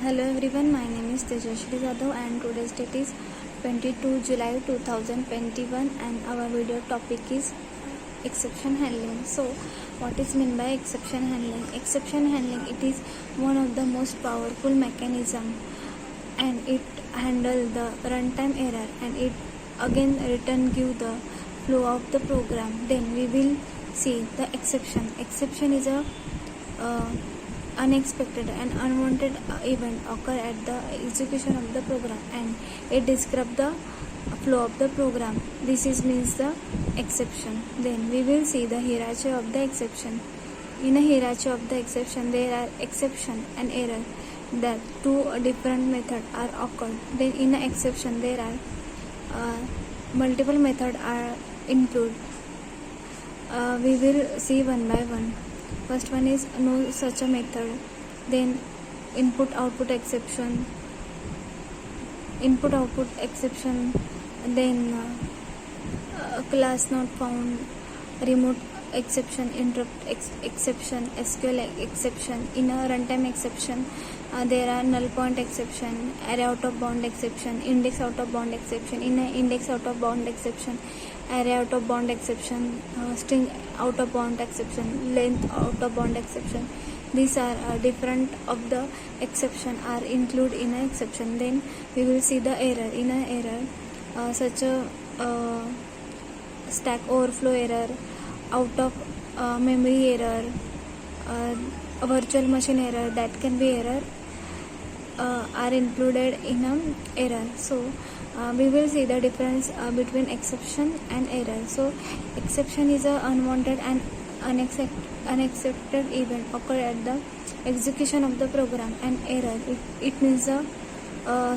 Hello everyone, my name is Tejashri Jadhav and today's date is 22 July 2021 and our video topic is exception handling. So what is meant by exception handling? Exception handling, it is one of the most powerful mechanism and it handle the runtime error and it again return give the flow of the program. Then we will see the exception. Exception is a unexpected and unwanted event occur at the execution of the program and it describes the flow of the program. This is means the exception. Then we will see the hierarchy of the exception. In a hierarchy of the exception, there are exception and error. That two different methods are occurred. Then in an exception, there are multiple methods are included. We will see one by one. First one is no such a method, then input output exception, then class not found, remote exception, interrupt exception, SQL exception. In a runtime exception, there are null point exception, array out of bound exception, index out of bound exception. In a index out of bound exception, array out of bound exception, string out of bound exception, length out of bound exception. These are different of the exception are included in an exception. Then we will see the error. In an error, such a stack overflow error, out of memory error, a virtual machine error, that can be error are included in an error. So we will see the difference between exception and error. So exception is a unwanted and unaccepted event occur at the execution of the program, and error it means a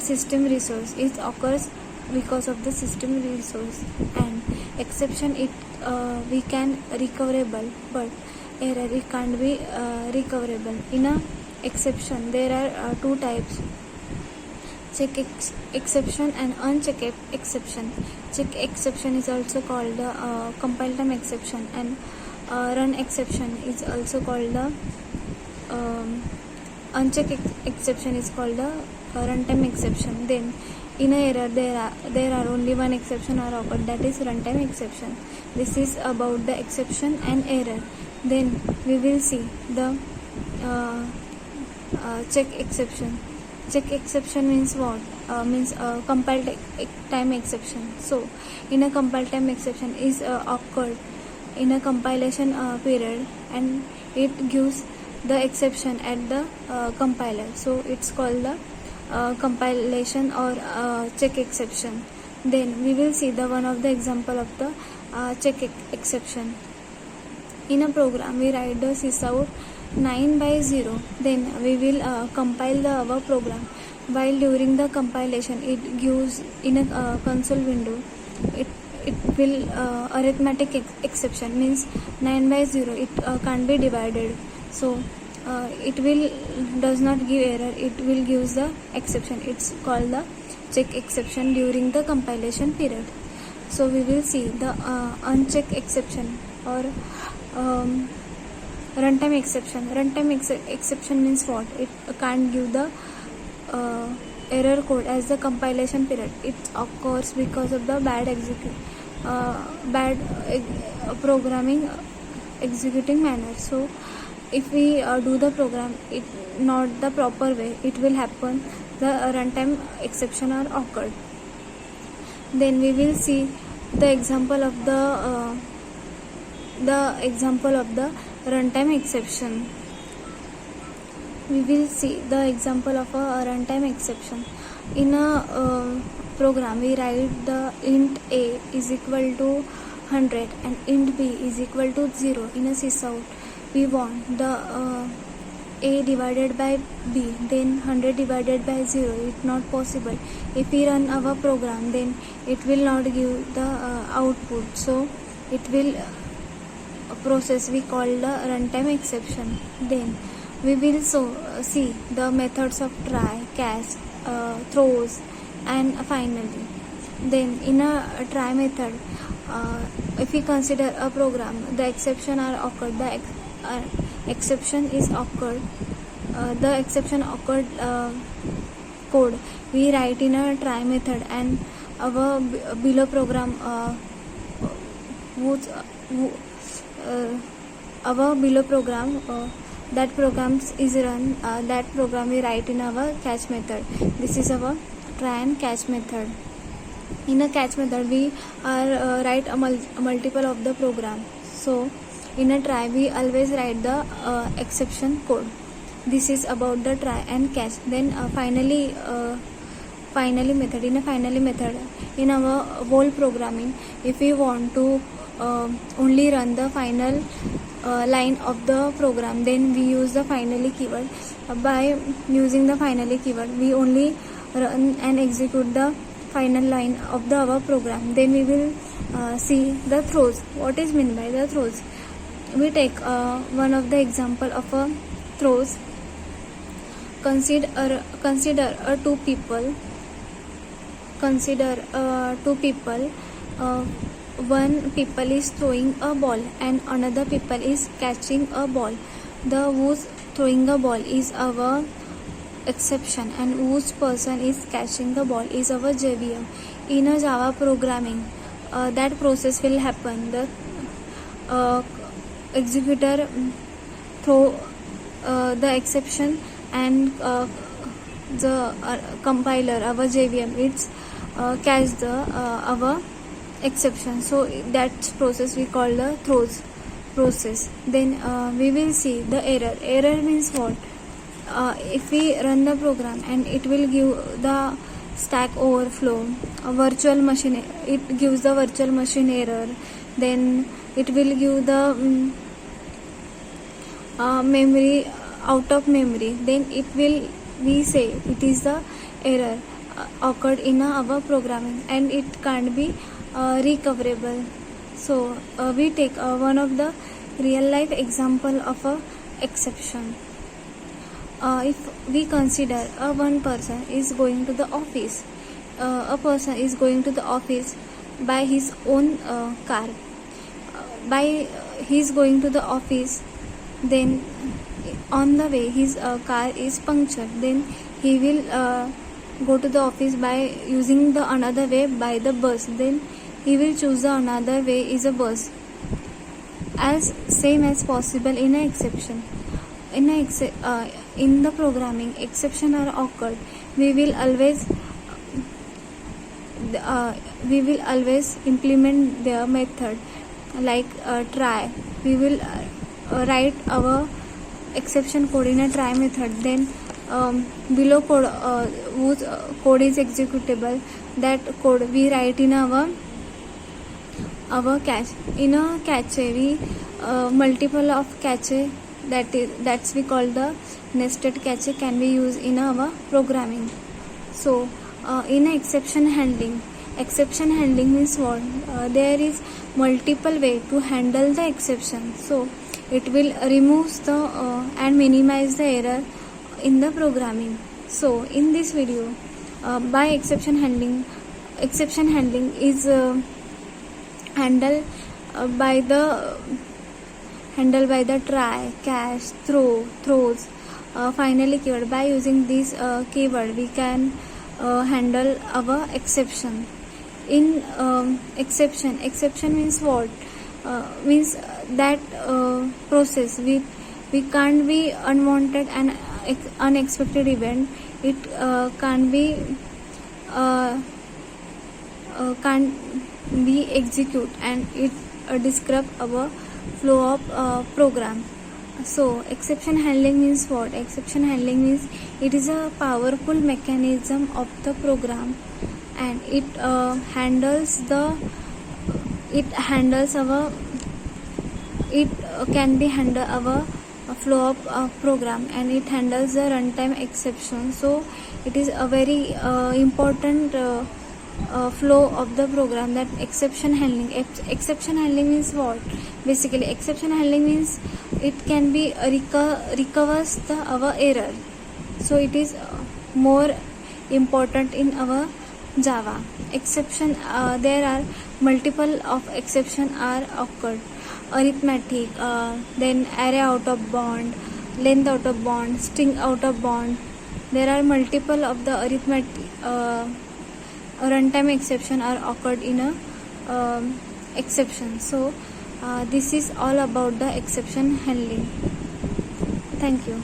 system resource. It occurs because of the system resource, and exception it we can recoverable, but error it can't be recoverable. In a exception there are two types: check exception and uncheck exception. Check exception is also called the compile time exception, and run exception is also called the uncheck exception is called the runtime exception. Then in a error there are only one exception or occurred, that is runtime exception. This is about the exception and error. Then we will see the check exception. Check exception means what? Means compile time exception. So in a compile time exception is occurred in a compilation period and it gives the exception at the compiler. So it's called the compilation or check exception. Then we will see the one of the example of the check exception. In a program we write the sysout 9/0. Then we will compile our program. While during the compilation it gives in a console window, it will arithmetic exception means 9/0 it can't be divided. So it will does not give error, it will give the exception. It's called the check exception during the compilation period. So we will see the uncheck exception or runtime exception. Runtime exception means what? It can't give the error code as the compilation period. It occurs because of the bad programming executing manner. So if we do the program it not the proper way, it will happen the runtime exception are occurred. Then we will see the example of the runtime exception. We will see the example of a runtime exception. In a program we write the int a is equal to 100 and int b is equal to 0. In a sysout we want the a divided by b, then 100 divided by 0. It's not possible. If we run our program then it will not give the output, so it will process we call the runtime exception. Then we will see the methods of try, catch, throws, and finally. Then in a try method, if we consider a program, the exception are occurred, the exception is occurred the exception occurred code we write in a try method, and our below program would our below program that programs is run, that program we write in our catch method. This is our try and catch method. In a catch method we are write a multiple of the program. So in a try we always write the exception code. This is about the try and catch. Then finally method. In a finally method, in our whole programming, if we want to only run the final line of the program, then we use the finally keyword. By using the finally keyword, we only run and execute the final line of the our program. Then we will see the throws. What is meant by the throws? We take one of the example of a throws. Consider two people. One people is throwing a ball and another people is catching a ball. The who's throwing a ball is our exception, and whose person is catching the ball is our JVM. In a Java programming, that process will happen. The executor throw the exception, and the compiler, our JVM, it's catch the our exception. So that process we call the throws process. Then we will see the error. Error means what? If we run the program and it will give the stack overflow, a virtual machine, it gives the virtual machine error. Then it will give the memory out of memory. Then it will, we say it is the error occurred in our programming, and it can't be recoverable. So we take one of the real life example of a exception. If we consider one person is going to the office, a person is going to the office by his own car. By he's going to the office, then on the way his car is punctured. Then he will go to the office by using the another way by the bus. Then he will choose the another way is a bus, as same as possible in an exception. In the programming, exception are occurred, we will always implement their method like try. We will write our exception code in a try method. Then below code whose code is executable, that code we write in our catch. In a cache we multiple of cache, that's we call the nested cache, can be used in our programming. So in a exception handling means what? There is multiple way to handle the exception. So it will remove the and minimize the error in the programming. So in this video, by exception handling is handled by the try, catch, throws, finally keyword. By using this keyword we can handle our exception. In exception means what? Means that process we can't be unwanted and unexpected event. It can't be execute, and it describe our flow of program. So exception handling means what? Exception handling means it is a powerful mechanism of the program, and it can be handle our flow of program, and it handles the runtime exception. So it is a very important flow of the program, that exception handling. Exception handling means what? Basically exception handling means it can be recovers our error. So it is more important in our Java. Exception, there are multiple of exception are occurred. Arithmetic, then array out of bound, length out of bond, string out of bond. There are multiple of the arithmetic runtime exception are occurred in a exception. So this is all about the exception handling. Thank you.